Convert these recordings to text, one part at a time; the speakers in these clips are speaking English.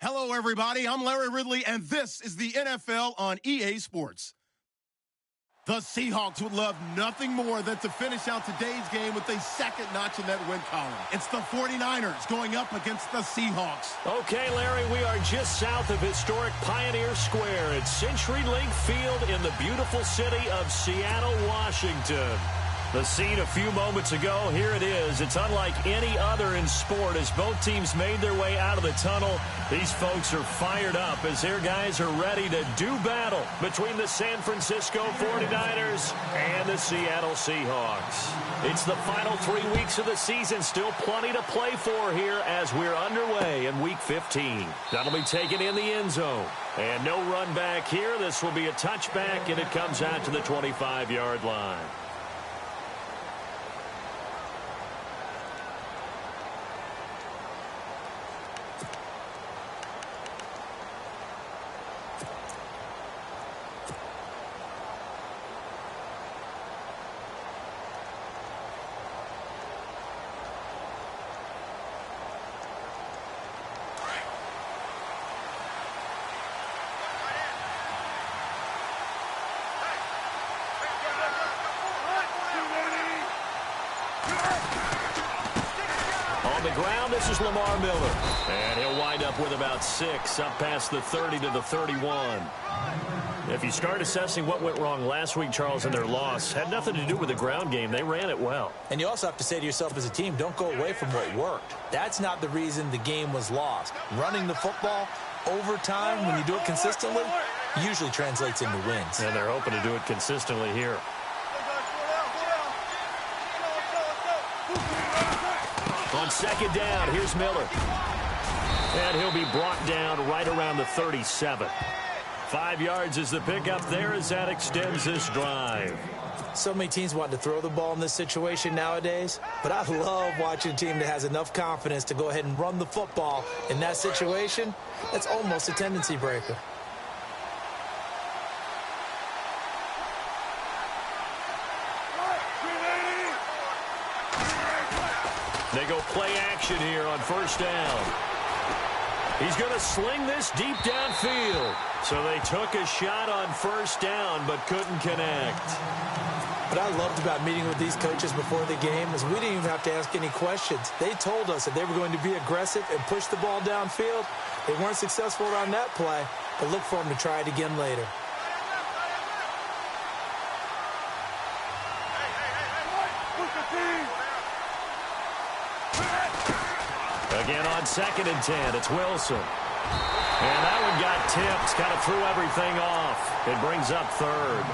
Hello, everybody. I'm Larry Ridley, and this is the NFL on EA Sports. The Seahawks would love nothing more than to finish out today's game with a second notch in that win column. It's the 49ers going up against the Seahawks. Okay, Larry, we are just south of historic Pioneer Square at CenturyLink Field in the beautiful city of Seattle, Washington. The scene a few moments ago, here it is. It's unlike any other in sport as both teams made their way out of the tunnel. These folks are fired up as their guys are ready to do battle between the San Francisco 49ers and the Seattle Seahawks. It's the final 3 weeks of the season, still plenty to play for here as we're underway in Week 15. That'll be taken in the end zone. And no run back here. This will be a touchback, and it comes out to the 25-yard line. This is Lamar Miller, and he'll wind up with about 6, up past the 30 to the 31. If you start assessing what went wrong last week, Charles, in their loss, had nothing to do with the ground game. They ran it well. And you also have to say to yourself as a team, don't go away from what worked. That's not the reason the game was lost. Running the football over time, when you do it consistently, usually translates into wins. And they're hoping to do it consistently here. On second down, here's Miller. And he'll be brought down right around the 37. 5 yards is the pickup there as that extends this drive. So many teams want to throw the ball in this situation nowadays, but I love watching a team that has enough confidence to go ahead and run the football in that situation. That's almost a tendency breaker. They go play action here on first down. He's going to sling this deep downfield. So they took a shot on first down but couldn't connect. What I loved about meeting with these coaches before the game is we didn't even have to ask any questions. They told us that they were going to be aggressive and push the ball downfield. They weren't successful on that play, but look for them to try it again later. Again on 2nd and 10, it's Wilson. And that one got tipped, kind of threw everything off. It brings up 3rd.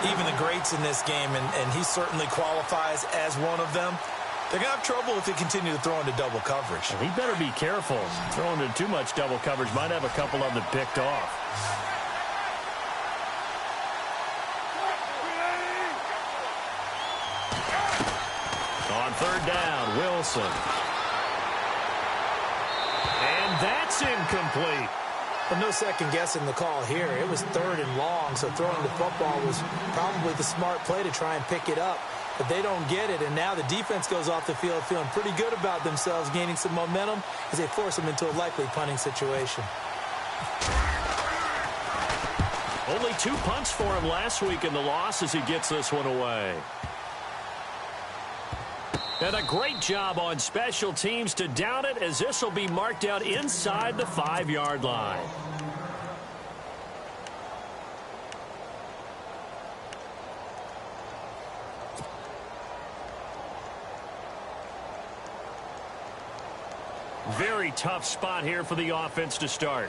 Even the greats in this game, and he certainly qualifies as one of them, they're going to have trouble if they continue to throw into double coverage. He better be careful. Throwing into too much double coverage might have a couple of them picked off. On 3rd down, Wilson. And that's incomplete. But no second guessing the call here. It was 3rd and long, so throwing the football was probably the smart play to try and pick it up. But they don't get it, and now the defense goes off the field feeling pretty good about themselves, gaining some momentum as they force them into a likely punting situation. Only 2 punts for him last week in the loss as he gets this one away. And a great job on special teams to down it as this will be marked out inside the 5-yard line. Very tough spot here for the offense to start.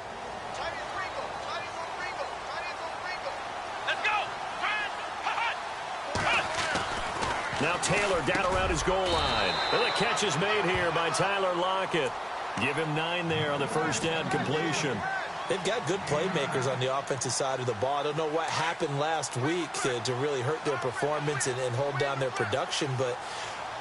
Now Taylor down around his goal line. And the catch is made here by Tyler Lockett. Give him 9 there on the first down completion. They've got good playmakers on the offensive side of the ball. I don't know what happened last week to really hurt their performance and hold down their production, but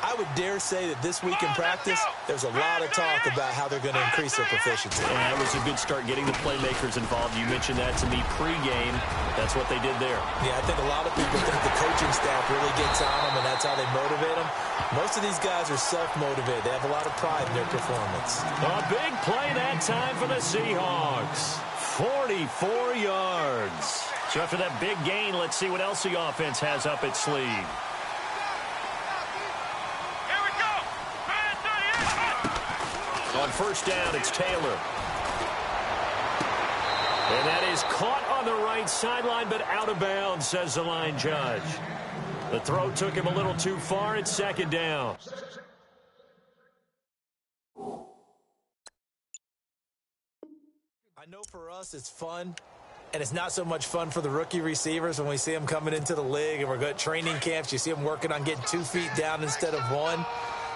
I would dare say that this week in practice, there's a lot of talk about how they're going to increase their proficiency. Yeah, it was a good start getting the playmakers involved. You mentioned that to me pregame. That's what they did there. Yeah, I think a lot of people think the coaching staff really gets on them, and that's how they motivate them. Most of these guys are self-motivated. They have a lot of pride in their performance. A big play that time for the Seahawks. 44 yards. So after that big gain, let's see what else the offense has up its sleeve. On first down, it's Taylor. And that is caught on the right sideline, but out of bounds, says the line judge. The throw took him a little too far. It's second down. I know for us it's fun, and it's not so much fun for the rookie receivers when we see them coming into the league and we're going to training camps. You see them working on getting 2 feet down instead of 1.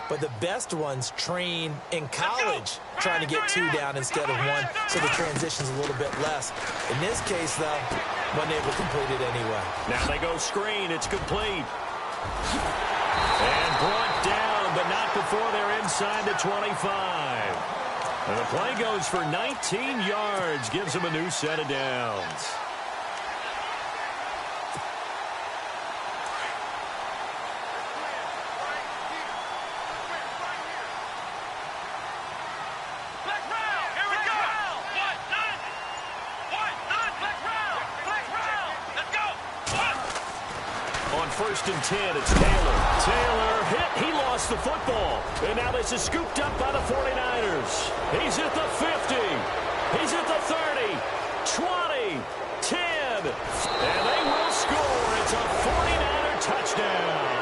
But the best ones train in college trying to get 2 down instead of 1, so the transition's a little bit less. In this case, though, wasn't able to complete it anyway. Now they go screen. It's complete. And brought down, but not before they're inside the 25. And the play goes for 19 yards. Gives them a new set of downs. First and 10, it's Taylor. Taylor hit. He lost the football. And now this is scooped up by the 49ers. He's at the 50. He's at the 30. 20. 10. And they will score. It's a 49er touchdown.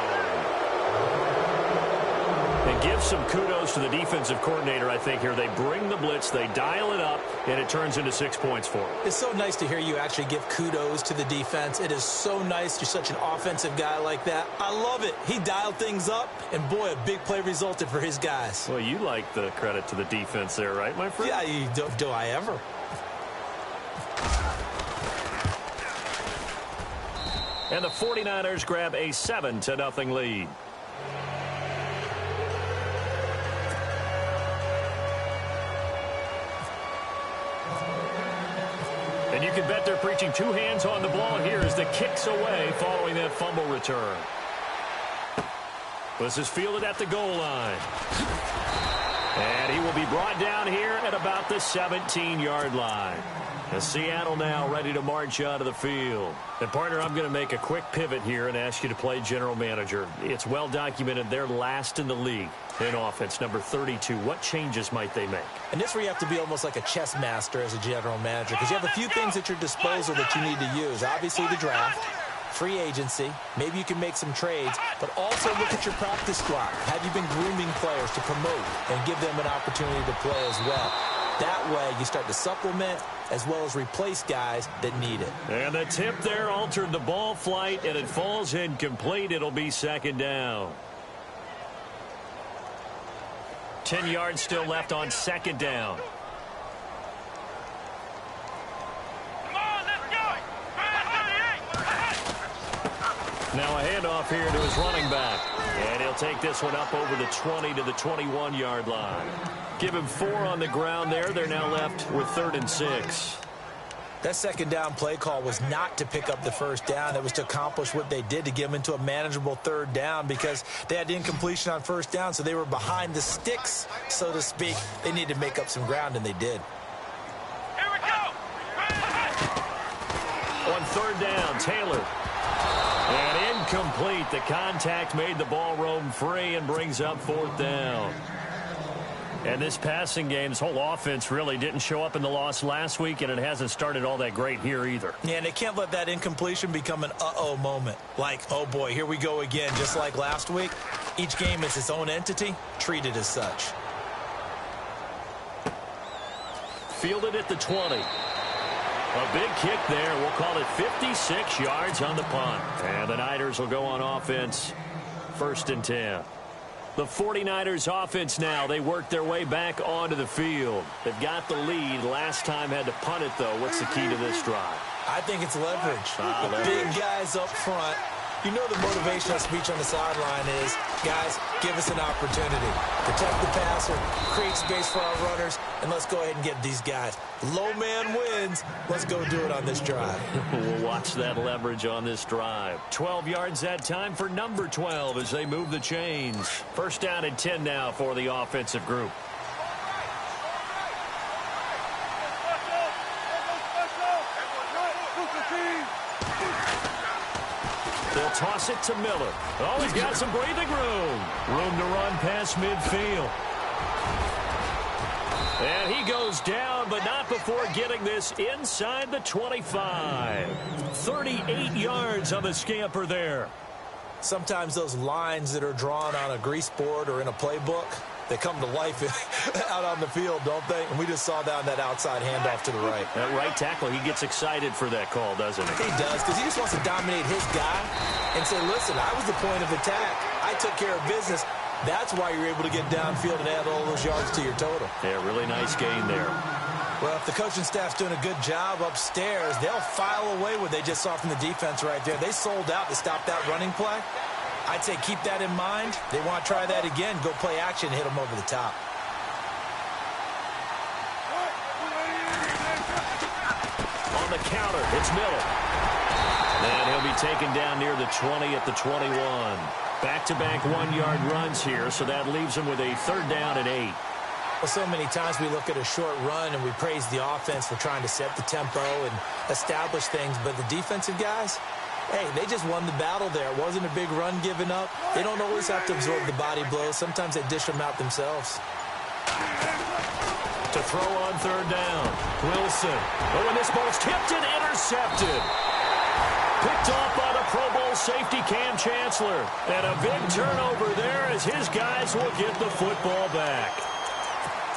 And give some kudos to the defensive coordinator, I think, here. They bring the blitz, they dial it up, and it turns into 6 points for them. It's so nice to hear you actually give kudos to the defense. It is so nice. You're such an offensive guy like that. I love it. He dialed things up, and boy, a big play resulted for his guys. Well, you like the credit to the defense there, right, my friend? Yeah, do I ever? And the 49ers grab a 7-0 lead. And you can bet they're preaching 2 hands on the ball here as the kick's away following that fumble return. This is fielded at the goal line. And he will be brought down here at about the 17-yard line. As Seattle now ready to march out of the field. And, partner, I'm going to make a quick pivot here and ask you to play general manager. It's well documented they're last in the league in offense, number 32. What changes might they make? And this is where you have to be almost like a chess master as a general manager, because you have a few things at your disposal that you need to use. Obviously, the draft, free agency, maybe you can make some trades, but also look at your practice squad. Have you been grooming players to promote and give them an opportunity to play as well? That way, you start to supplement as well as replace guys that need it. And the tip there altered the ball flight, and it falls incomplete. It'll be second down. 10 yards still left on second down. Now a handoff here to his running back. And he'll take this one up over the 20 to the 21-yard line. Give him 4 on the ground there. They're now left with 3rd and 6. That second down play call was not to pick up the first down. It was to accomplish what they did, to get them into a manageable 3rd down, because they had incompletion on first down, so they were behind the sticks, so to speak. They needed to make up some ground, and they did. Here we go. On 3rd down, Taylor. And incomplete. The contact made the ball roam free and brings up 4th down. And this passing game, this whole offense really didn't show up in the loss last week, and it hasn't started all that great here either. Yeah, and they can't let that incompletion become an uh-oh moment. Like, oh boy, here we go again, just like last week. Each game is its own entity, treated as such. Fielded at the 20. A big kick there. We'll call it 56 yards on the punt. And the Niners will go on offense, 1st and 10. The 49ers offense now, they work their way back onto the field. They've got the lead. Last time had to punt it, though. What's the key to this drive? I think it's leverage. Leverage. Big guys up front. You know the motivational speech on the sideline is, guys, give us an opportunity. Protect the passer, create space for our runners, and let's go ahead and get these guys. Low man wins. Let's go do it on this drive. We'll watch that leverage on this drive. 12 yards that time for number 12 as they move the chains. First down and 10 now for the offensive group. They'll toss it to Miller. Oh, he's got some breathing room. Room to run past midfield. And he goes down, but not before getting this inside the 25. 38 yards on the scamper there. Sometimes those lines that are drawn on a grease board or in a playbook, they come to life out on the field, don't they? And we just saw down that outside handoff to the right. That right tackle, he gets excited for that call, doesn't he? He does, because he just wants to dominate his guy and say, listen, I was the point of attack. I took care of business. That's why you're able to get downfield and add all those yards to your total. Yeah, really nice gain there. Well, if the coaching staff's doing a good job upstairs, they'll file away what they just saw from the defense right there. They sold out to stop that running play. I'd say keep that in mind. They want to try that again. Go play action, hit them over the top. On the counter, it's Miller. And he'll be taken down near the 20 at the 21. Back-to-back one-yard runs here, so that leaves him with a third down and 8. Well, so many times we look at a short run and we praise the offense for trying to set the tempo and establish things, but the defensive guys, hey, they just won the battle there. It wasn't a big run given up. They don't always have to absorb the body blows. Sometimes they dish them out themselves. To throw on third down, Wilson. Oh, and this ball's tipped and intercepted. Picked off by the Pro Bowl safety Cam Chancellor. And a big turnover there as his guys will get the football back.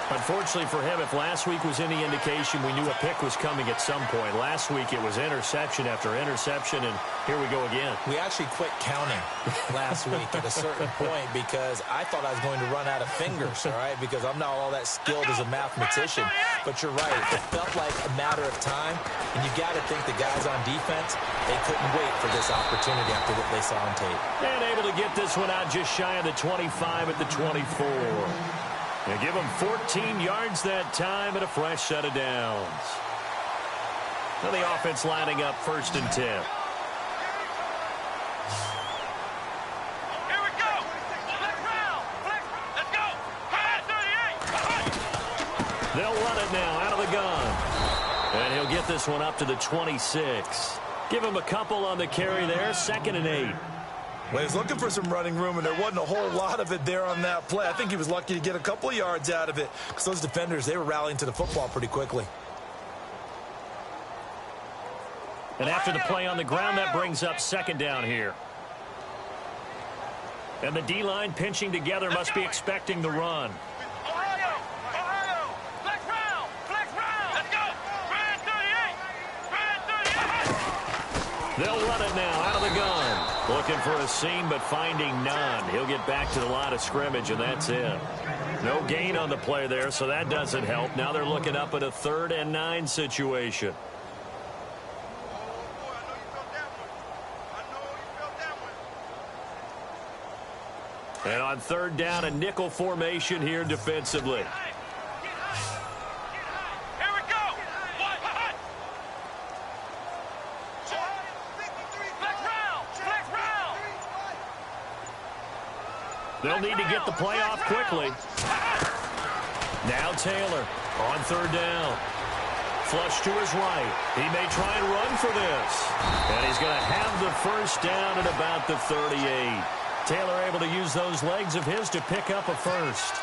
Unfortunately for him, if last week was any indication, we knew a pick was coming at some point. Last week it was interception after interception, and here we go again. We actually quit counting last week at a certain point because I thought I was going to run out of fingers, all right, because I'm not all that skilled as a mathematician. But you're right. It felt like a matter of time, and you got to think the guys on defense, they couldn't wait for this opportunity after what they saw on tape. And able to get this one out just shy of the 25 at the 24. They give him 14 yards that time and a fresh set of downs. Now the offense lining up first and 10. Here we go. Flex round. Flex. Let's go. 38. They'll run it now out of the gun. And he'll get this one up to the 26. Give him a couple on the carry there. 2nd and 8. Well, he was looking for some running room, and there wasn't a whole lot of it there on that play. I think he was lucky to get a couple of yards out of it because those defenders, they were rallying to the football pretty quickly. And after the play on the ground, that brings up 2nd down here. And the D-line pinching together must be expecting the run. Ohio. Flex round. Flex round. Let's go. Brand 38. Brand 38. They'll run it now out of the gun. Looking for a seam, but finding none. He'll get back to the line of scrimmage, and that's it. No gain on the play there, so that doesn't help. Now they're looking up at a 3rd and 9 situation. And on 3rd down, a nickel formation here defensively. They'll need to get the play off quickly. Now Taylor on 3rd down. Flush to his right. He may try and run for this. And he's going to have the first down at about the 38. Taylor able to use those legs of his to pick up a first.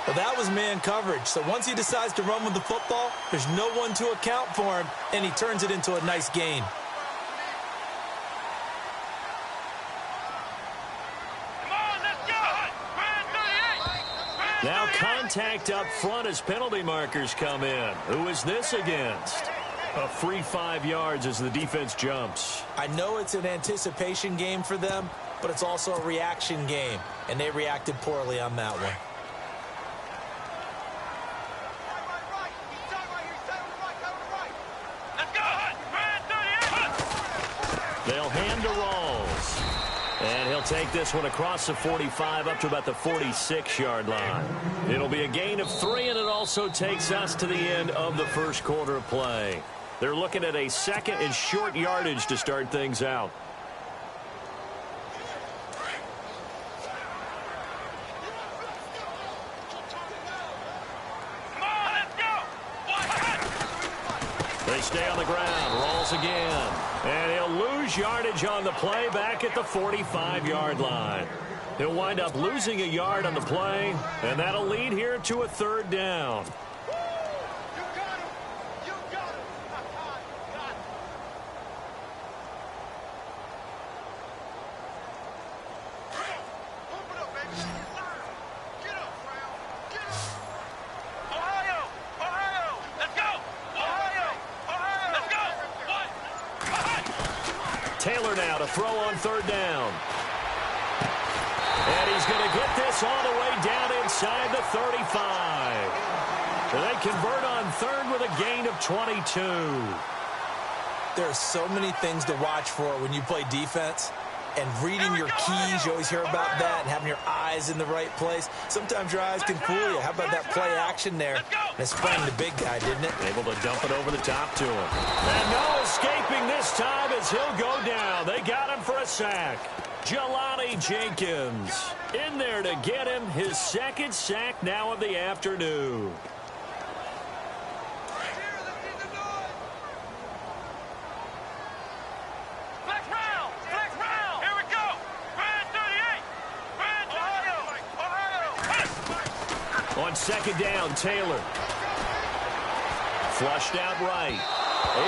Well, that was man coverage. So once he decides to run with the football, there's no one to account for him, and he turns it into a nice gain. Now contact up front as penalty markers come in. Who is this against? A free 5 yards as the defense jumps. I know it's an anticipation game for them, but it's also a reaction game, and they reacted poorly on that one. They'll hand to Rawls. take this one across the 45 up to about the 46-yard line. It'll be a gain of 3, and it also takes us to the end of the first quarter of play. They're looking at a second and short yardage to start things out. They stay on the ground, rolls again, and he'll lose yardage on the play back at the 45-yard line. He'll wind up losing a yard on the play, and that'll lead here to a third down. Taylor now to throw on third down. And he's going to get this all the way down inside the 35. And they convert on third with a gain of 22. There are so many things to watch for when you play defense. And reading your keys, you always hear about that, and having your eyes in the right place. Sometimes your eyes can fool you. How about that play action there? And it sprang the big guy, didn't it? Able to dump it over the top to him. And no escaping this time as he'll go down. They got him for a sack. Jelani Jenkins in there to get him his second sack now of the afternoon. On second down, Taylor. Flushed out right.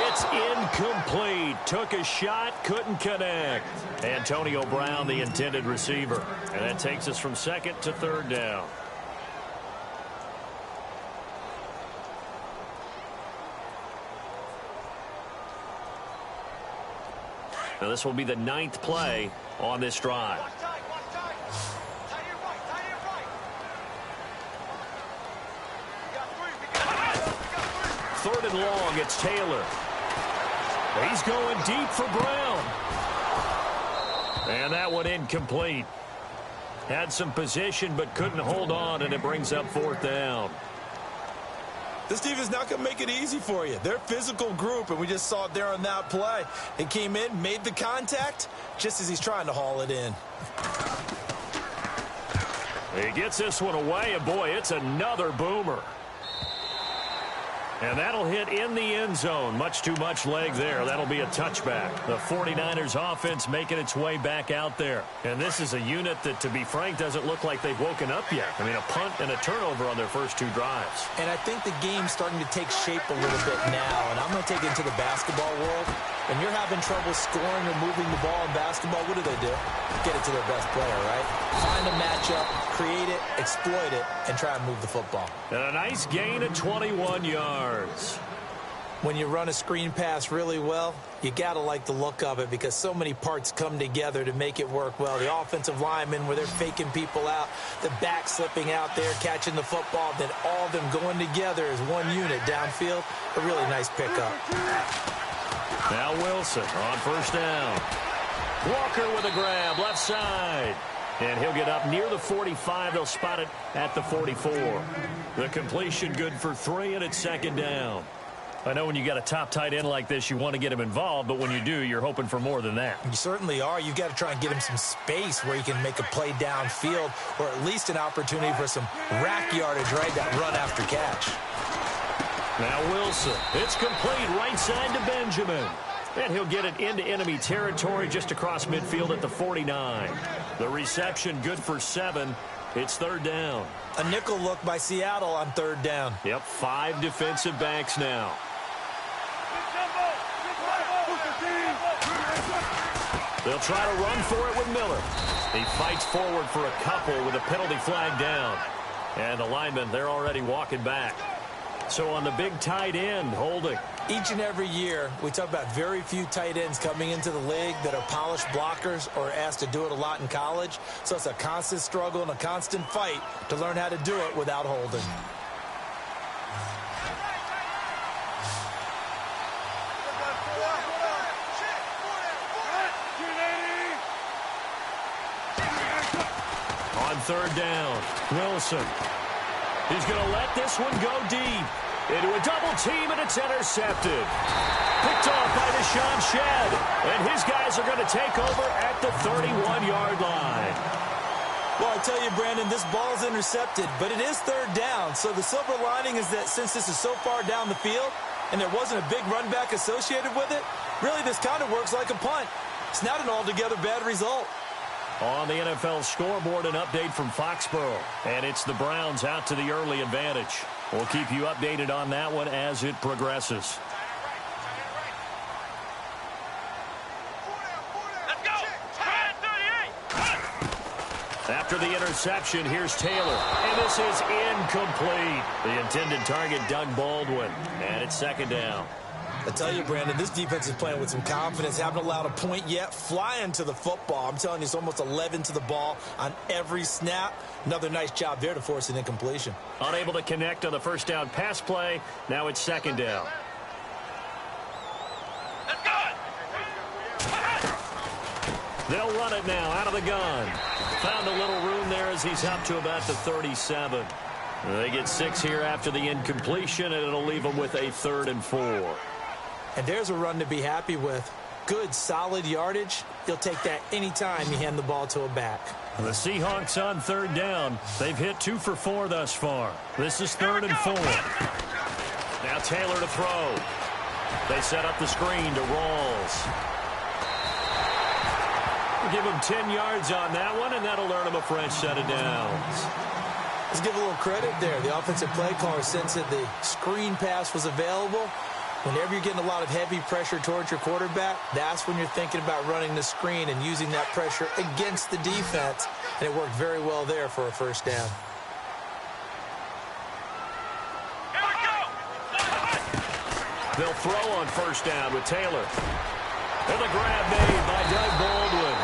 It's incomplete. Took a shot, couldn't connect. Antonio Brown, the intended receiver. And that takes us from second to third down. Now this will be the 9th play on this drive. Third and long, it's Taylor. He's going deep for Brown. And that one incomplete. Had some position but couldn't hold on, and it brings up fourth down. This defense is not going to make it easy for you. They're a physical group, and we just saw it there on that play. He came in, made the contact, just as he's trying to haul it in. He gets this one away, and boy, it's another boomer. And that'll hit in the end zone. Much too much leg there. That'll be a touchback. The 49ers offense making its way back out there. And this is a unit that, to be frank, doesn't look like they've woken up yet. I mean, a punt and a turnover on their first two drives. And I think the game's starting to take shape a little bit now. And I'm going to take it into the basketball world. When you're having trouble scoring or moving the ball in basketball, what do? Get it to their best player, right? Find a matchup, create it, exploit it, and try and move the football. And a nice gain of 21 yards. When you run a screen pass really well, you got to like the look of it because so many parts come together to make it work well. The offensive linemen, where they're faking people out, the back slipping out there, catching the football, then all of them going together as one unit downfield. A really nice pickup. Now Wilson on first down. Walker with a grab, left side. And he'll get up near the 45. They'll spot it at the 44. The completion good for 3, and it's second down. I know when you got a top tight end like this, you want to get him involved, but when you do, you're hoping for more than that. You certainly are. You've got to try and get him some space where he can make a play downfield or at least an opportunity for some rack yardage, right? That run after catch. Now Wilson. It's complete right side to Benjamin. And he'll get it into enemy territory just across midfield at the 49. The reception good for 7. It's third down. A nickel look by Seattle on third down. Yep, 5 defensive backs now. They'll try to run for it with Miller. He fights forward for a couple with a penalty flag down. And the linemen, they're already walking back. So on the big tight end, holding. Each and every year, we talk about very few tight ends coming into the league that are polished blockers or asked to do it a lot in college. So it's a constant struggle and a constant fight to learn how to do it without holding. third down. Wilson. He's going to let this one go deep. Into a double team, and it's intercepted. Picked off by Deshaun Shedd. And his guys are going to take over at the 31-yard line. Well, I tell you, Brandon, this ball's intercepted, but it is third down. So the silver lining is that since this is so far down the field and there wasn't a big run back associated with it, really this kind of works like a punt. It's not an altogether bad result. On the NFL scoreboard, an update from Foxborough. And it's the Browns out to the early advantage. We'll keep you updated on that one as it progresses. Let's go. 38. After the interception, here's Taylor. And this is incomplete. The intended target, Doug Baldwin. And it's second down. I tell you, Brandon, this defense is playing with some confidence. Haven't allowed a point yet. Flying to the football. I'm telling you, it's almost 11 to the ball on every snap. Another nice job there to force an incompletion. Unable to connect on the first down pass play. Now it's second down. Let's go. They'll run it now out of the gun. Found a little room there as he's up to about the 37. They get 6 here after the incompletion, and it'll leave them with a 3rd and 4. And there's a run to be happy with. Good, solid yardage. You'll take that anytime you hand the ball to a back. The Seahawks on third down. They've hit 2 for 4 thus far. This is 3rd and 4. Now Taylor to throw. They set up the screen to Rawls. We'll give him 10 yards on that one, and that'll earn him a fresh set of downs. Let's give a little credit there. The offensive play caller sensed that the screen pass was available. Whenever you're getting a lot of heavy pressure towards your quarterback, that's when you're thinking about running the screen and using that pressure against the defense. And it worked very well there for a first down. Here we go. They'll throw on first down with Taylor. And the grab made by Doug Baldwin.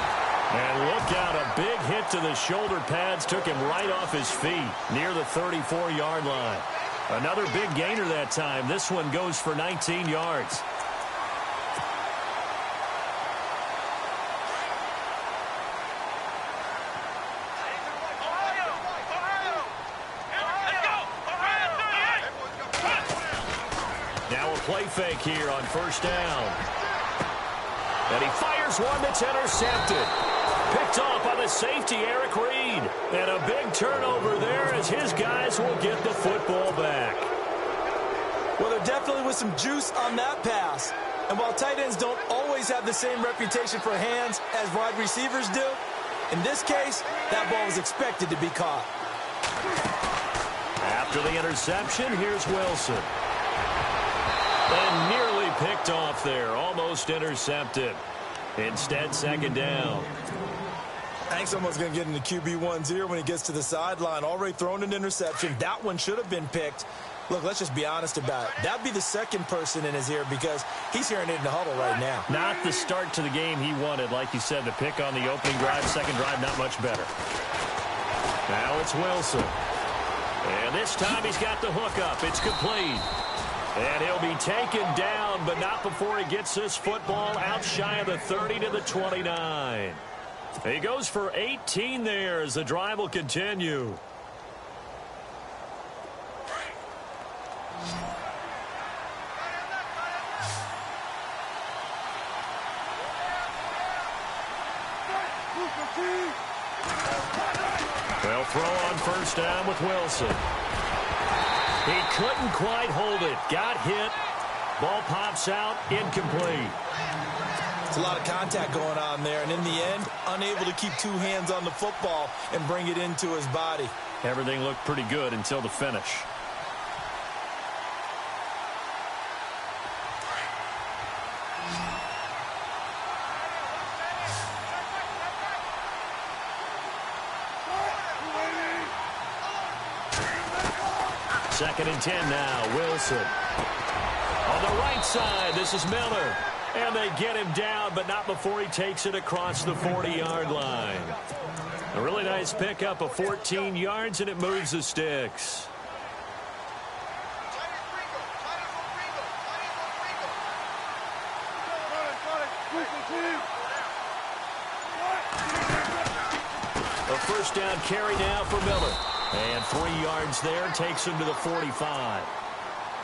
And look out, a big hit to the shoulder pads took him right off his feet near the 34-yard line. Another big gainer that time. This one goes for 19 yards. Ohio. Let's go. Ohio 38. Now a play fake here on first down. And he fires one that's intercepted. Picked off by the safety, Eric Reed. And a big turnover there as his guys will get the football back. Well, there definitely was some juice on that pass. And while tight ends don't always have the same reputation for hands as wide receivers do, in this case, that ball was expected to be caught. After the interception, here's Wilson. And nearly picked off there. Almost intercepted. Instead, second down. I think someone's going to get into QB1s here when he gets to the sideline. Already thrown an interception. That one should have been picked. Look, let's just be honest about it. That'd be the second person in his ear because he's hearing it in the huddle right now. Not the start to the game he wanted, like you said, to pick on the opening drive. Second drive, not much better. Now it's Wilson. And this time he's got the hook up. It's complete. And he'll be taken down, but not before he gets this football out shy of the 30 to the 29. He goes for 18 there as the drive will continue. They'll throw on first down with Wilson. He couldn't quite hold it. Got hit. Ball pops out. Incomplete. It's a lot of contact going on there, and in the end, unable to keep 2 hands on the football and bring it into his body. Everything looked pretty good until the finish. Second and 10 now. Wilson. On the right side, this is Miller. And they get him down, but not before he takes it across the 40-yard line. A really nice pickup of 14 yards, and it moves the sticks. A first down carry now for Miller. And 3 yards there, takes him to the 45.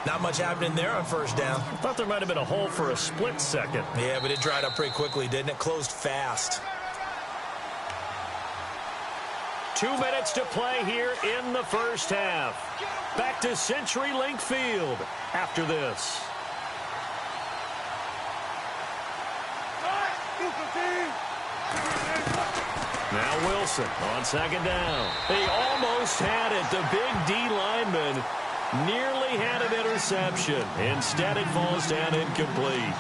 Not much happening there on first down. I thought there might have been a hole for a split second. Yeah, but it dried up pretty quickly, didn't it? Closed fast. 2 minutes to play here in the first half. Back to CenturyLink Field after this. Now Wilson on second down. They almost had it. The big D lineman nearly had an interception. Instead, it falls down incomplete.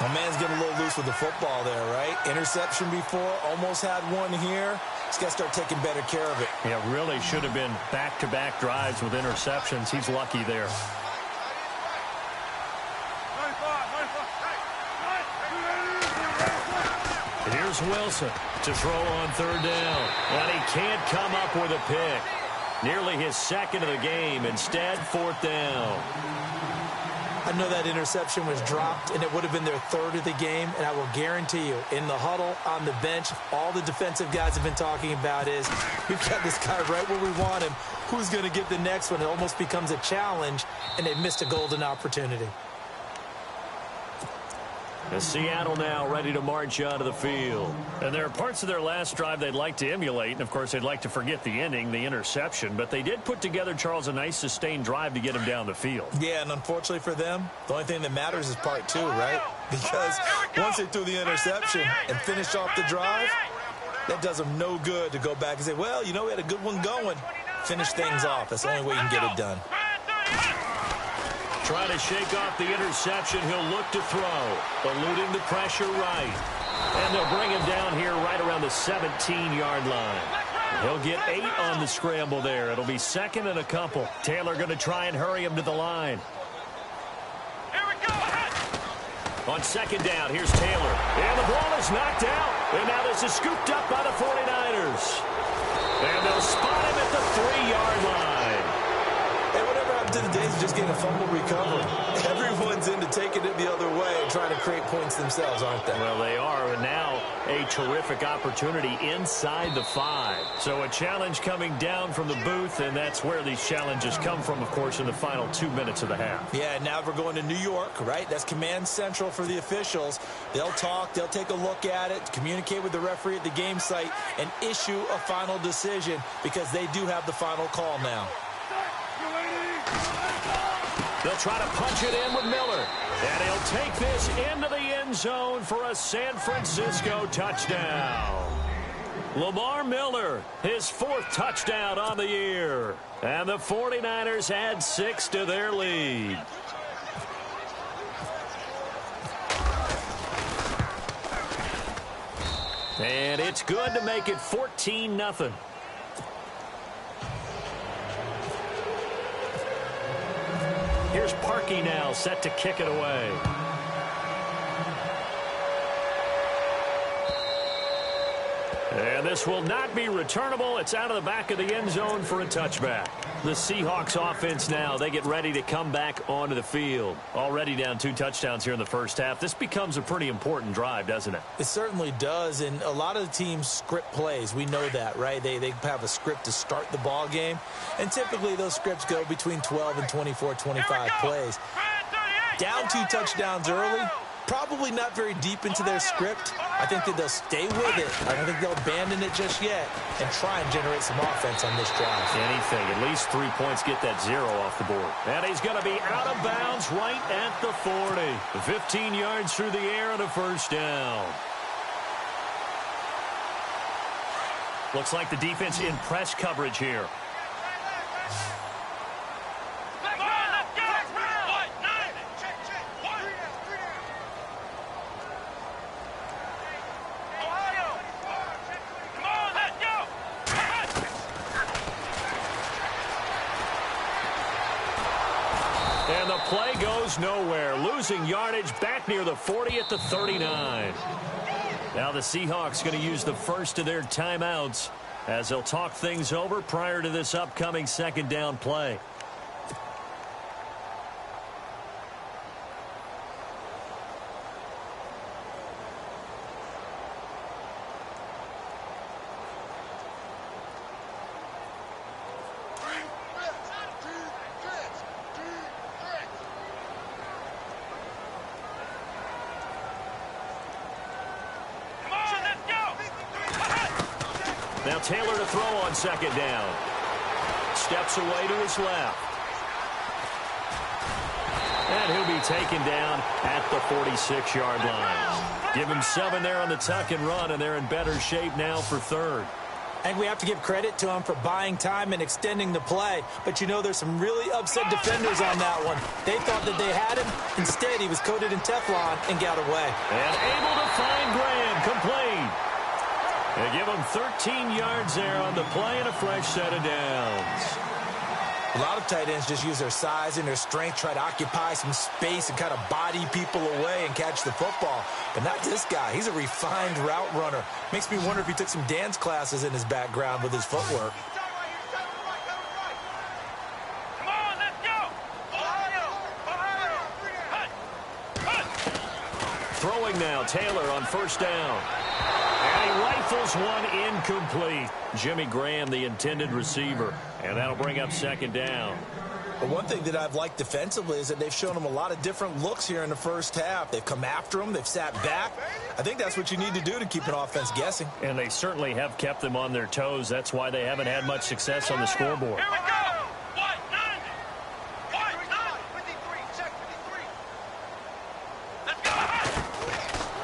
My man's getting a little loose with the football there, right? Interception before, almost had one here. He's got to start taking better care of it. Yeah, really should have been back-to-back drives with interceptions. He's lucky there. And here's Wilson to throw on third down. And he can't come up with a pick. Nearly his second of the game. Instead, fourth down. I know that interception was dropped, and it would have been their third of the game, and I will guarantee you, in the huddle, on the bench, all the defensive guys have been talking about is, we've got this guy right where we want him. Who's going to get the next one? It almost becomes a challenge, and they missed a golden opportunity. And Seattle now ready to march onto the field. And there are parts of their last drive they'd like to emulate. And, of course, they'd like to forget the ending, the interception. But they did put together, Charles, a nice sustained drive to get him down the field. Yeah, and unfortunately for them, the only thing that matters is part two, right? Because once they threw the interception and finished off the drive, that does them no good to go back and say, well, you know, we had a good one going. Finish things off. That's the only way you can get it done. Trying to shake off the interception. He'll look to throw. Eluding the pressure right. And they'll bring him down here right around the 17-yard line. He'll get 8 on the scramble there. It'll be second and a couple. Taylor going to try and hurry him to the line. Here we go. On second down, here's Taylor. And the ball is knocked out. And now this is scooped up by the 49ers. And they'll spot him at the 3-yard line. Hey, whatever happened to the days of just getting a fumble recovery? Everyone's into taking it the other way and trying to create points themselves, aren't they? Well, they are. And now a terrific opportunity inside the 5. So a challenge coming down from the booth, and that's where these challenges come from, of course, in the final 2 minutes of the half. Yeah, now we're going to New York, right? That's command central for the officials. They'll talk, they'll take a look at it, communicate with the referee at the game site, and issue a final decision because they do have the final call now. They'll try to punch it in with Miller. And he'll take this into the end zone for a San Francisco touchdown. Lamar Miller, his 4th touchdown on the year. And the 49ers add 6 to their lead. And it's good to make it 14-0. Here's Parkey now, set to kick it away. And this will not be returnable. It's out of the back of the end zone for a touchback. The Seahawks offense now, they get ready to come back onto the field. Already down 2 touchdowns here in the first half. This becomes a pretty important drive, doesn't it? It certainly does, and a lot of the teams script plays. We know that, right? They have a script to start the ball game, and typically those scripts go between 12 and 24, 25 plays. Down 2 touchdowns early, probably not very deep into their script. I think that they'll stay with it. I don't think they'll abandon it just yet and try and generate some offense on this drive. Anything. At least 3 points, get that 0 off the board. And he's going to be out of bounds right at the 40. 15 yards through the air and a first down. Looks like the defense in press coverage here. And the play goes nowhere. Losing yardage back near the 40 at the 39. Now the Seahawks going to use the first of their timeouts as they'll talk things over prior to this upcoming second down play. Now Taylor to throw on second down. Steps away to his left. And he'll be taken down at the 46-yard line. Give him 7 there on the tuck and run, and they're in better shape now for third. And we have to give credit to him for buying time and extending the play. But, you know, there's some really upset defenders on that one. They thought that they had him. Instead, he was coated in Teflon and got away. And able to find Graham, complete. They give him 13 yards there on the play and a fresh set of downs. A lot of tight ends just use their size and their strength, try to occupy some space and kind of body people away and catch the football. But not this guy. He's a refined route runner. Makes me wonder if he took some dance classes in his background with his footwork. Come on, let's go! Throwing now, Taylor on first down. And he rifles one incomplete. Jimmy Graham, the intended receiver. And that'll bring up second down. But one thing that I've liked defensively is that they've shown him a lot of different looks here in the first half. They've come after him. They've sat back. I think that's what you need to do to keep an offense guessing. And they certainly have kept them on their toes. That's why they haven't had much success on the scoreboard. Here we go! White 90! White 90! 53, check 53. Let's go!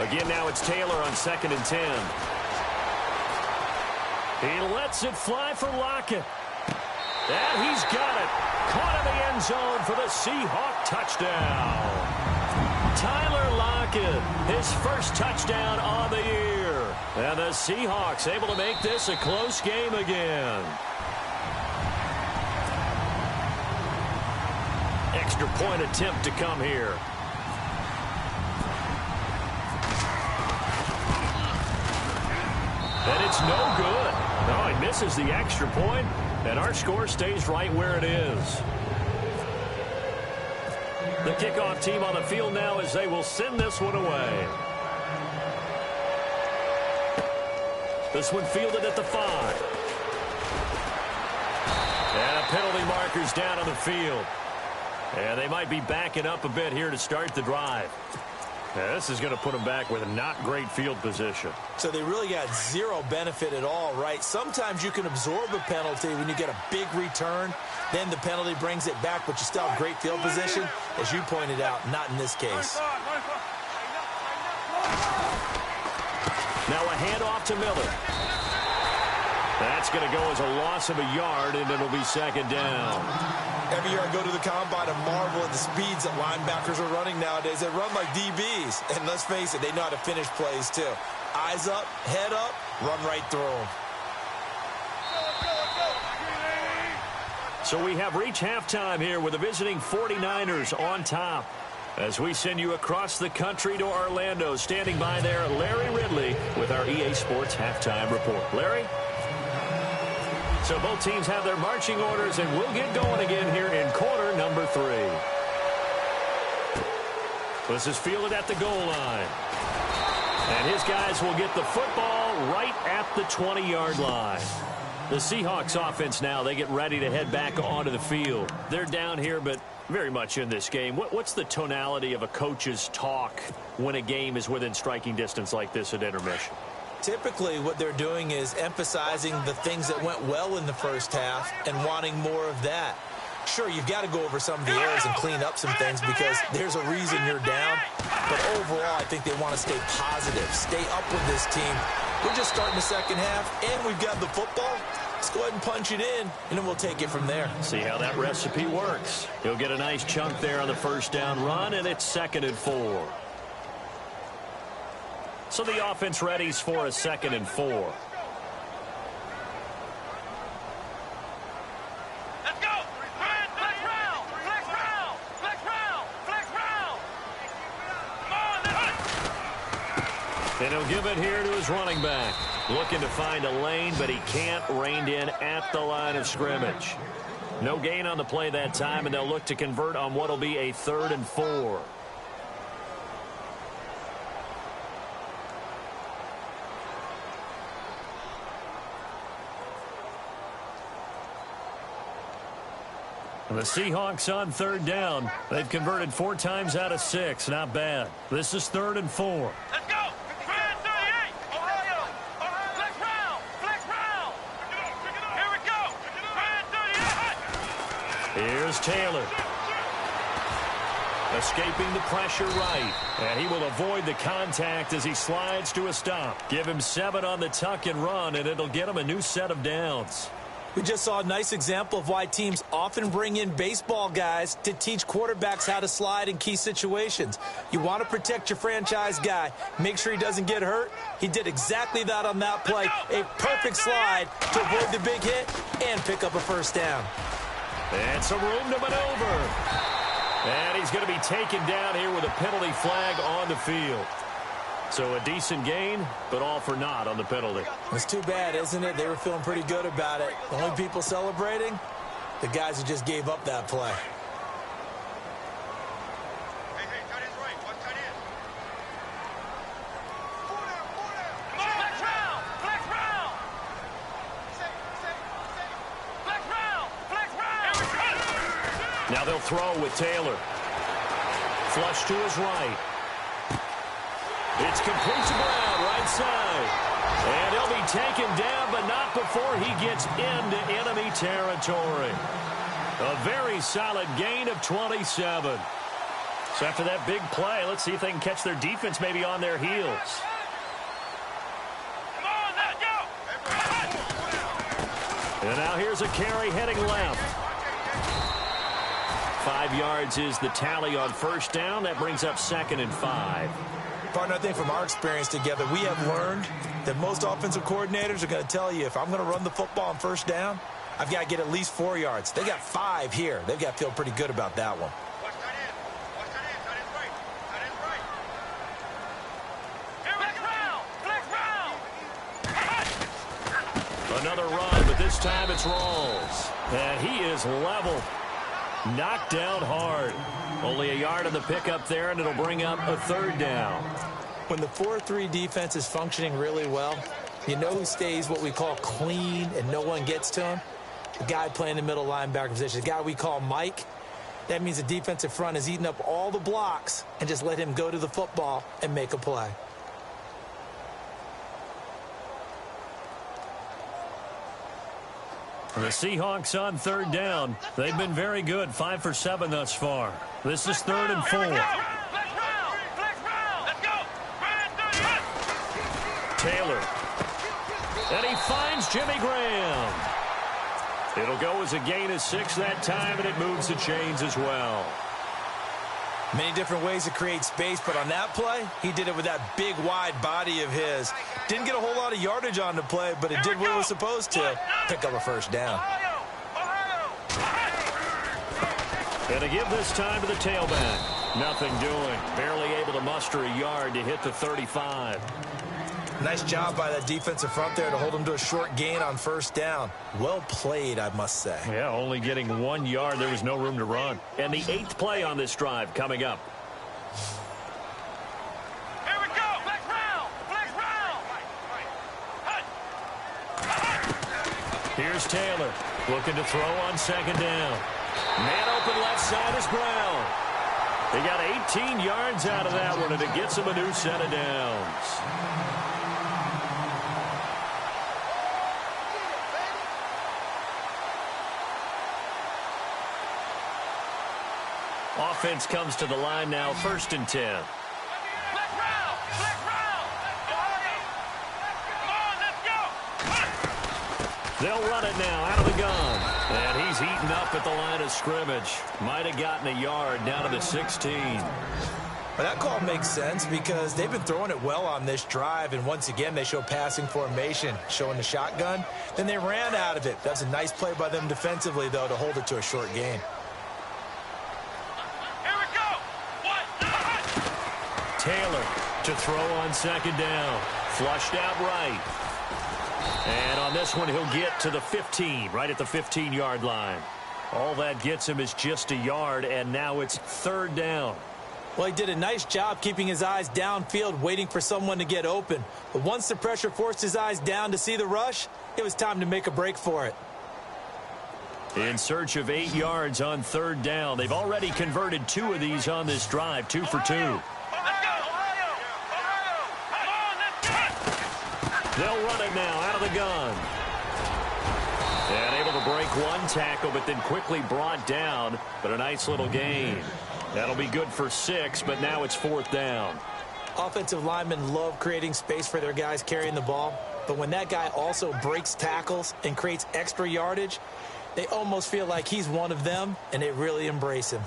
Again, now it's Taylor on second and 10. He lets it fly for Lockett. And he's got it. Caught in the end zone for the Seahawk touchdown. Tyler Lockett, his first touchdown of the year. And the Seahawks able to make this a close game again. Extra point attempt to come here. And it's no good. No, he misses the extra point, and our score stays right where it is. The kickoff team on the field now as they will send this one away. This one fielded at the 5. And a penalty marker's down on the field. And they might be backing up a bit here to start the drive. Now, this is going to put them back with a not great field position. So they really got zero benefit at all, right? Sometimes you can absorb a penalty when you get a big return. Then the penalty brings it back, but you still have great field position. As you pointed out, not in this case. Now a handoff to Miller. That's going to go as a loss of a yard, and it'll be second down. Every year I go to the combine and marvel at the speeds that linebackers are running nowadays. They run like DBs. And let's face it, they know how to finish plays too. Eyes up, head up, run right through them. So we have reached halftime here with the visiting 49ers on top. As we send you across the country to Orlando, standing by there, Larry Ridley with our EA Sports Halftime Report. Larry? So both teams have their marching orders, and we'll get going again here in quarter number 3. This is fielded at the goal line. And his guys will get the football right at the 20-yard line. The Seahawks offense now, they get ready to head back onto the field. They're down here, but very much in this game. What's the tonality of a coach's talk when a game is within striking distance like this at intermission? Typically, what they're doing is emphasizing the things that went well in the first half and wanting more of that. Sure, you've got to go over some of the errors and clean up some things because there's a reason you're down. But overall, I think they want to stay positive, stay up with this team. We're just starting the second half, and we've got the football. Let's go ahead and punch it in, and then we'll take it from there. See how that recipe works. He'll get a nice chunk there on the first down run, and it's second and 4. So the offense readies for a second and 4. Let's go! Flex round! Flex round! Flex round! Flex round! Come on, let's And he'll give it here to his running back. Looking to find a lane, but he can't. Reined in at the line of scrimmage. No gain on the play that time, and they'll look to convert on what will be a 3rd and 4. The Seahawks on 3rd down. They've converted 4 times out of 6. Not bad. This is 3rd and 4. go! Grand 38! Ohio! Flex round! Flex round! Here's Taylor. Escaping the pressure right. And he will avoid the contact as he slides to a stop. Give him 7 on the tuck and run, and it'll get him a new set of downs. We just saw a nice example of why teams often bring in baseball guys to teach quarterbacks how to slide in key situations. You want to protect your franchise guy. Make sure he doesn't get hurt. He did exactly that on that play. A perfect slide to avoid the big hit and pick up a first down. And some room to maneuver. And he's going to be taken down here with a penalty flag on the field. So a decent gain, but all for naught on the penalty. It's too bad, isn't it? They were feeling pretty good about it. The only people celebrating, the guys who just gave up that play. Hey, tight end's right. Watch tight end. Flex round! Flex round! Flex round! Flex round! Now they'll throw with Taylor. Flush to his right. It's complete to Brown, right side. And he'll be taken down, but not before he gets into enemy territory. A very solid gain of 27. So after that big play, let's see if they can catch their defense maybe on their heels. Come on, let's go! And now here's a carry heading left. 5 yards is the tally on first down. That brings up 2nd and 5. Partner, I think from our experience together, we have learned that most offensive coordinators are going to tell you, if I'm going to run the football on first down, I've got to get at least 4 yards. They got 5 here. They've got to feel pretty good about that one. Watch tight end. Watch tight end. Tight end's right. Tight end's right. Flex round! Flex round! Another run, but this time it's Rawls. And he is level. Knocked down hard. Only a yard on the pickup there, and it'll bring up a 3rd down. When the 4-3 defense is functioning really well, you know who stays what we call clean and no one gets to him? The guy playing the middle linebacker position, the guy we call Mike. That means the defensive front has eaten up all the blocks and just let him go to the football and make a play. The Seahawks on 3rd down. They've been very good, 5 for 7 thus far. This is 3rd and 4. Flex round! Flex round! Let's go! Taylor. And he finds Jimmy Graham. It'll go as a gain of 6 that time, and it moves the chains as well. Many different ways to create space, but on that play, he did it with that big, wide body of his. Didn't get a whole lot of yardage on the play, but it did what it was supposed to. Pick up a first down. And to give this time to the tailback. Nothing doing. Barely able to muster a yard to hit the 35. Nice job by that defensive front there to hold him to a short gain on first down. Well played, I must say. Yeah, only getting 1 yard. There was no room to run. And the 8th play on this drive coming up. Here we go! Flex round! Flex round! Here's Taylor. Looking to throw on 2nd down. Man open left side is Brown. They got 18 yards out of that one, and it gets them a new set of downs. Offense comes to the line now, 1st and 10. Flex round! Flex round! Come on, let's go! They'll run it now out of the gun. And he's eaten up at the line of scrimmage. Might have gotten a yard down to the 16. Well, that call makes sense because they've been throwing it well on this drive, and once again, they show passing formation, showing the shotgun. Then they ran out of it. That's a nice play by them defensively, though, to hold it to a short gain. Here we go! Taylor to throw on 2nd down. Flushed out right. And on this one, he'll get to the 15, right at the 15-yard line. All that gets him is just a yard, and now it's 3rd down. Well, he did a nice job keeping his eyes downfield, waiting for someone to get open. But once the pressure forced his eyes down to see the rush, it was time to make a break for it. In search of 8 yards on 3rd down. They've already converted 2 of these on this drive, 2 for 2. Let's go! Ohio! Come on, let's go! They'll run it now out of the gun. And able to break break one tackle, but then quickly brought down. But a nice little gain. That'll be good for 6, but now it's 4th down. Offensive linemen love creating space for their guys carrying the ball. But when that guy also breaks tackles and creates extra yardage, they almost feel like he's one of them, and they really embrace him.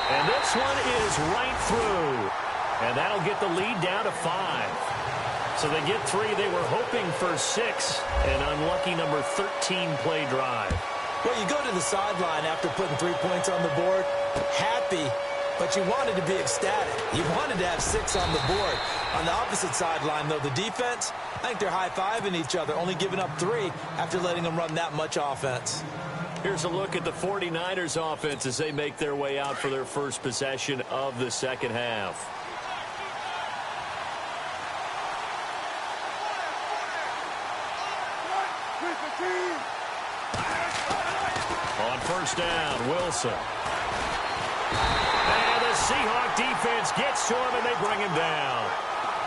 And this one is right through. And that'll get the lead down to 5. So they get 3. They were hoping for 6. An unlucky number 13 play drive. Well, you go to the sideline after putting 3 points on the board, happy, but you wanted to be ecstatic. You wanted to have 6 on the board. On the opposite sideline, though, the defense, I think they're high-fiving each other, only giving up 3 after letting them run that much offense. Here's a look at the 49ers offense as they make their way out for their first possession of the second half. On first down, Wilson. And the Seahawks defense gets to him, and they bring him down.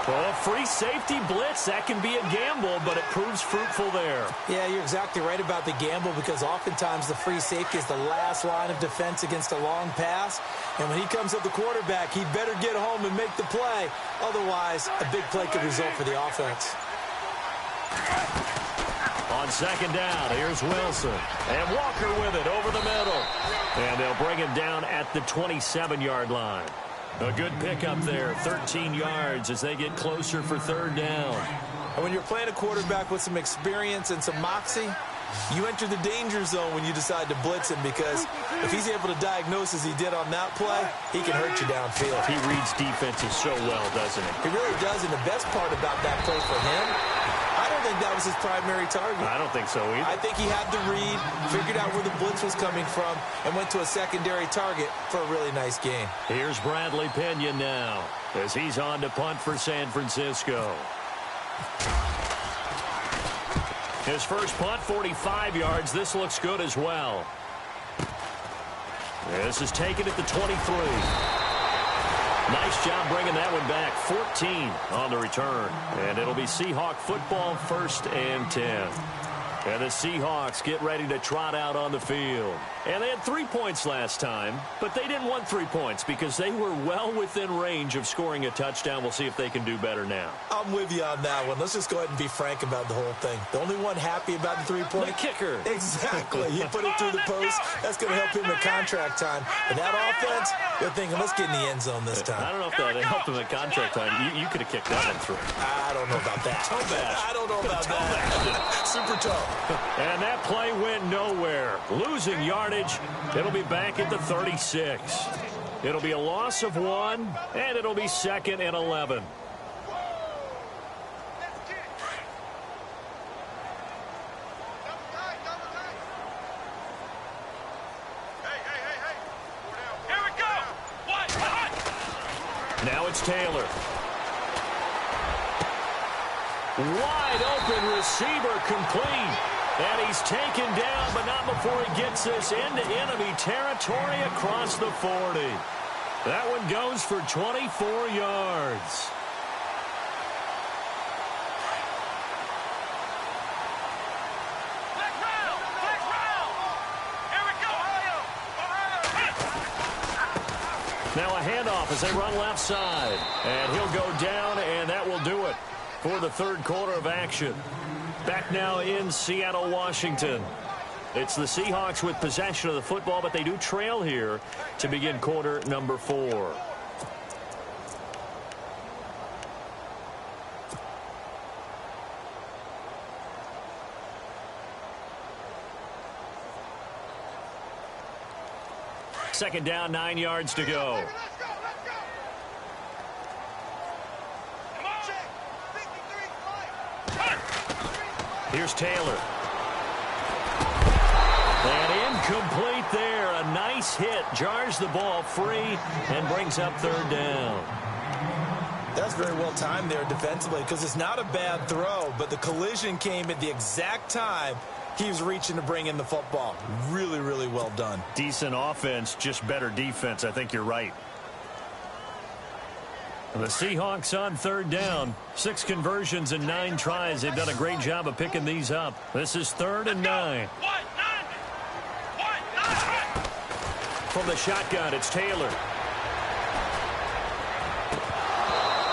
Well, a free safety blitz, that can be a gamble, but it proves fruitful there. Yeah, you're exactly right about the gamble, because oftentimes the free safety is the last line of defense against a long pass. And when he comes up the quarterback, he'd better get home and make the play. Otherwise, a big play could result for the offense. On second down, here's Wilson. And Walker with it over the middle. And they'll bring him down at the 27-yard line. A good pickup there, 13 yards as they get closer for third down. And when you're playing a quarterback with some experience and some moxie, you enter the danger zone when you decide to blitz him, because if he's able to diagnose as he did on that play, he can hurt you downfield. He reads defenses so well, doesn't he? He really does, and the best part about that play for him, I don't think that was his primary target. I don't think so either. I think he had the read, figured out where the blitz was coming from, and went to a secondary target for a really nice gain. Here's Bradley Pinion now as he's on to punt for San Francisco. His first punt, 45 yards. This looks good as well. This is taken at the 23. Nice job bringing that one back. 14 on the return. And it'll be Seahawk football, 1st and 10. And the Seahawks get ready to trot out on the field. And they had 3 points last time, but they didn't want 3 points because they were well within range of scoring a touchdown. We'll see if they can do better now. I'm with you on that one. Let's just go ahead and be frank about the whole thing. The only one happy about the 3-point. The kicker. Exactly. He put it through the post. That's going to help him at contract time. And that offense, they're thinking, let's get in the end zone this time. I don't know if that helped him at contract time. You could have kicked that one through. I don't know about that. Toe bash. I don't know about that. Super toe. And that play went nowhere. Losing yardage. It'll be back at the 36. It'll be a loss of 1, and it'll be 2nd and 11. Here we go. What? Now it's Taylor. Wide open receiver, complete. And he's taken down, but not before he gets this into enemy territory across the 40. That one goes for 24 yards. Flex round. Flex round. Here we go. Now a handoff as they run left side. And he'll go down, and that will do it for the third quarter of action. Back now in Seattle, Washington. It's the Seahawks with possession of the football, but they do trail here to begin quarter number 4. Second down, 9 yards to go. Let's go. Come on. Check. 53. Here's Taylor. And incomplete there. A nice hit. Jars the ball free and brings up third down. That's very well timed there defensively, because it's not a bad throw, but the collision came at the exact time he was reaching to bring in the football. Really, really well done. Decent offense, just better defense. I think you're right. The Seahawks on third down. 6 conversions and 9 tries. They've done a great job of picking these up. This is 3rd and 9. From the shotgun, it's Taylor.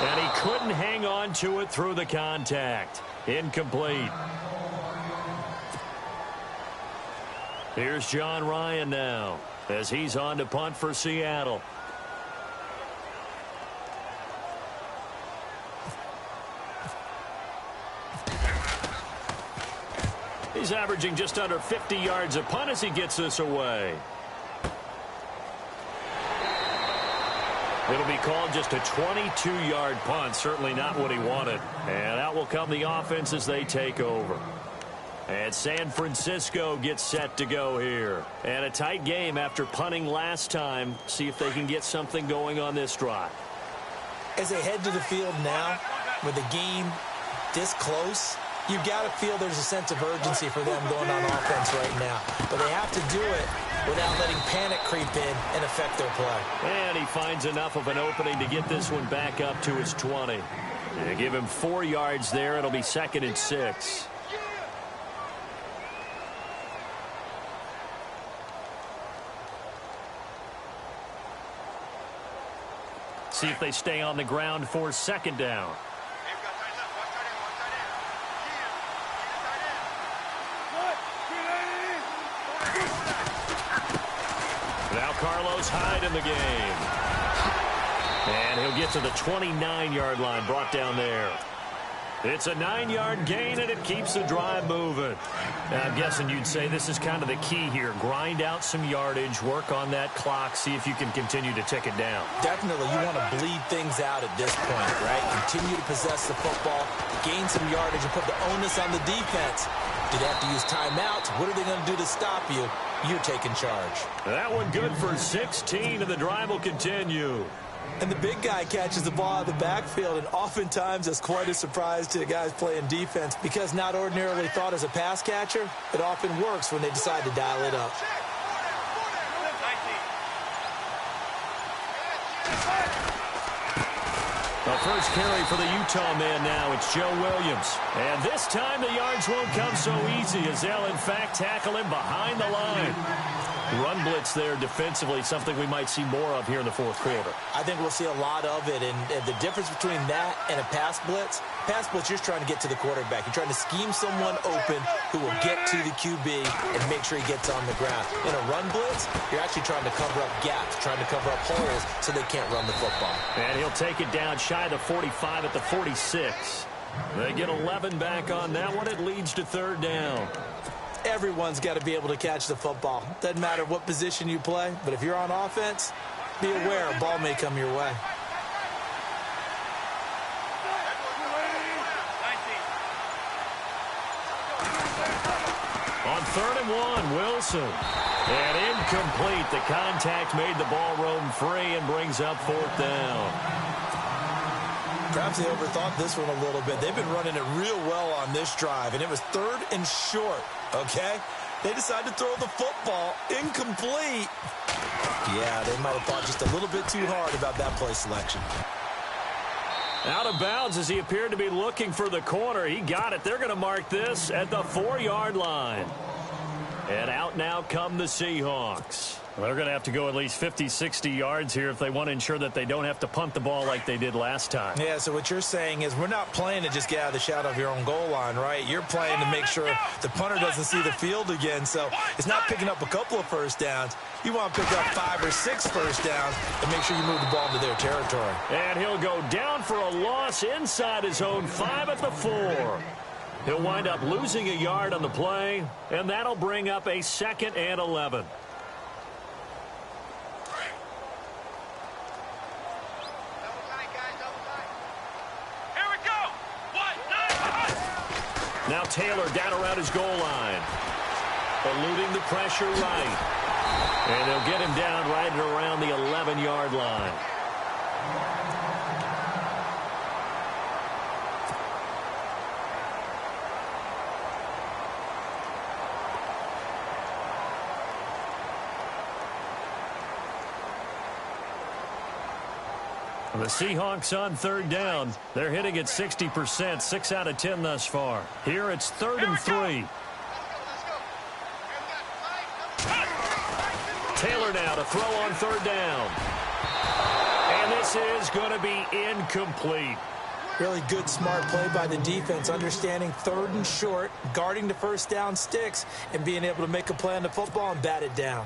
And he couldn't hang on to it through the contact. Incomplete. Here's John Ryan now as he's on to punt for Seattle. He's averaging just under 50 yards a punt as he gets this away. It'll be called just a 22-yard punt. Certainly not what he wanted. And out will come the offense as they take over. And San Francisco gets set to go here. And a tight game after punting last time. See if they can get something going on this drive. As they head to the field now, with the game this close, you've got to feel there's a sense of urgency for them going on offense right now. But they have to do it without letting panic creep in and affect their play. And he finds enough of an opening to get this one back up to his 20. They give him 4 yards there. It'll be 2nd and 6. See if they stay on the ground for 2nd down. Now Carlos Hyde in the game. And he'll get to the 29-yard line, brought down there. It's a 9-yard gain, and it keeps the drive moving. Now, I'm guessing you'd say this is kind of the key here. Grind out some yardage, work on that clock, see if you can continue to tick it down. Definitely, you want to bleed things out at this point, right? Continue to possess the football, gain some yardage, and put the onus on the defense. Do they have to use timeouts? What are they going to do to stop you? You're taking charge. That one good for 16, and the drive will continue. And the big guy catches the ball out of the backfield, and oftentimes that's quite a surprise to the guys playing defense because not ordinarily thought as a pass catcher, it often works when they decide to dial it up. The first carry for the Utah man now, it's Joe Williams. And this time the yards won't come so easy as they'll in fact tackle him behind the line. Run blitz there defensively, something we might see more of here in the 4th quarter. I think we'll see a lot of it, and the difference between that and a pass blitz, you're just trying to get to the quarterback. You're trying to scheme someone open who will get to the QB and make sure he gets on the ground. In a run blitz, you're actually trying to cover up gaps, trying to cover up holes so they can't run the football. And he'll take it down shy of the 45 at the 46. They get 11 back on that one. It leads to 3rd down. Everyone's got to be able to catch the football. Doesn't matter what position you play, but if you're on offense, be aware a ball may come your way. On 3rd and 1, Wilson. And incomplete. The contact made the ball roam free and brings up 4th down. Perhaps they overthought this one a little bit. They've been running it real well on this drive, and it was 3rd and short, okay? They decided to throw the football incomplete. Yeah, they might have thought just a little bit too hard about that play selection. Out of bounds as he appeared to be looking for the corner. He got it. They're going to mark this at the 4-yard line. And out now come the Seahawks. They're going to have to go at least 50, 60 yards here if they want to ensure that they don't have to punt the ball like they did last time. Yeah, so what you're saying is we're not playing to just get out of the shadow of your own goal line, right? You're playing to make sure the punter doesn't see the field again. So it's not picking up a couple of first downs. You want to pick up 5 or 6 first downs and make sure you move the ball into their territory. And he'll go down for a loss inside his own 5 at the 4. He'll wind up losing a yard on the play, and that'll bring up a 2nd and 11. Now Taylor down around his goal line. Eluding the pressure right. And they'll get him down right around the 11-yard line. The Seahawks on third down. They're hitting at 60%, 6 out of 10 thus far. Here it's 3rd and 3. Taylor now to throw on 3rd down. And this is going to be incomplete. Really good, smart play by the defense, understanding 3rd and short, guarding the first down sticks, and being able to make a play on the football and bat it down.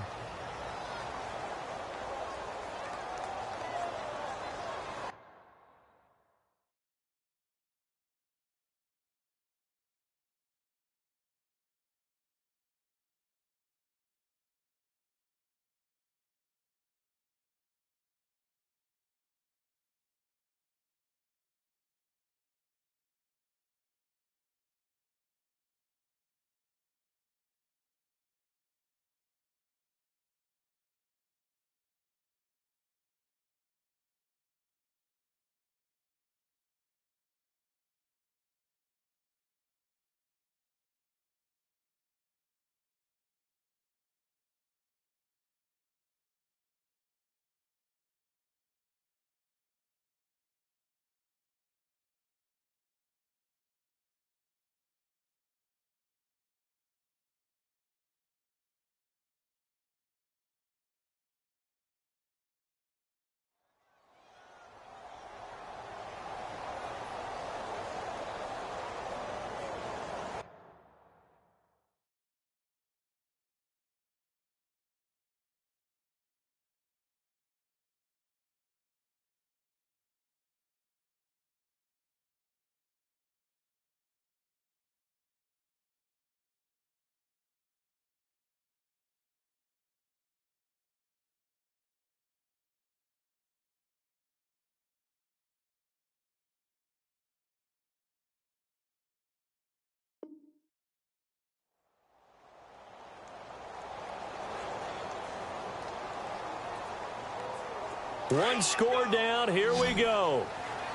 One score down. Here we go.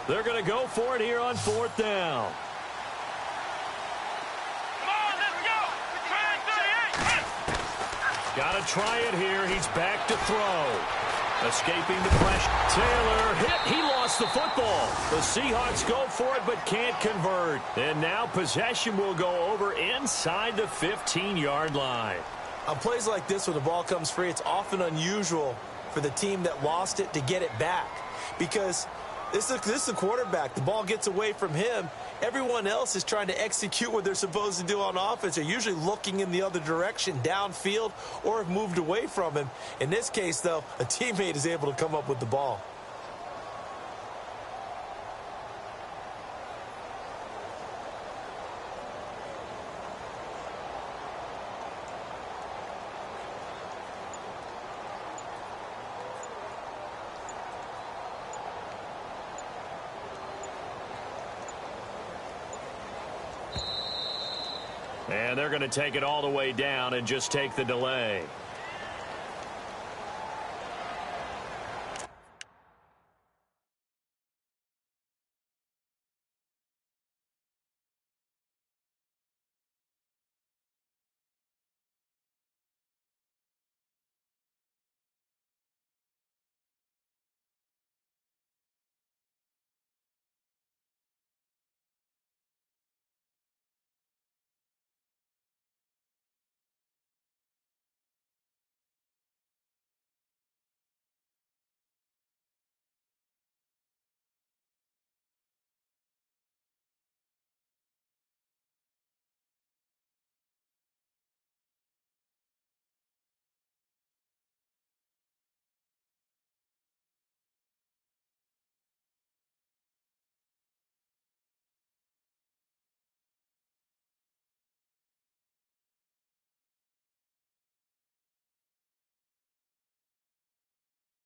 They're going to go for it here on 4th down. Come on, let's go. Try 38. Got to try it here. He's back to throw. Escaping the pressure. Taylor hit. He lost the football. The Seahawks go for it but can't convert. And now possession will go over inside the 15-yard line. On plays like this where the ball comes free, it's often unusual for the team that lost it to get it back, because this is a quarterback. The ball gets away from him. Everyone else is trying to execute what they're supposed to do on offense. They're usually looking in the other direction, downfield, or have moved away from him. In this case, though, a teammate is able to come up with the ball. And they're going to take it all the way down and just take the delay.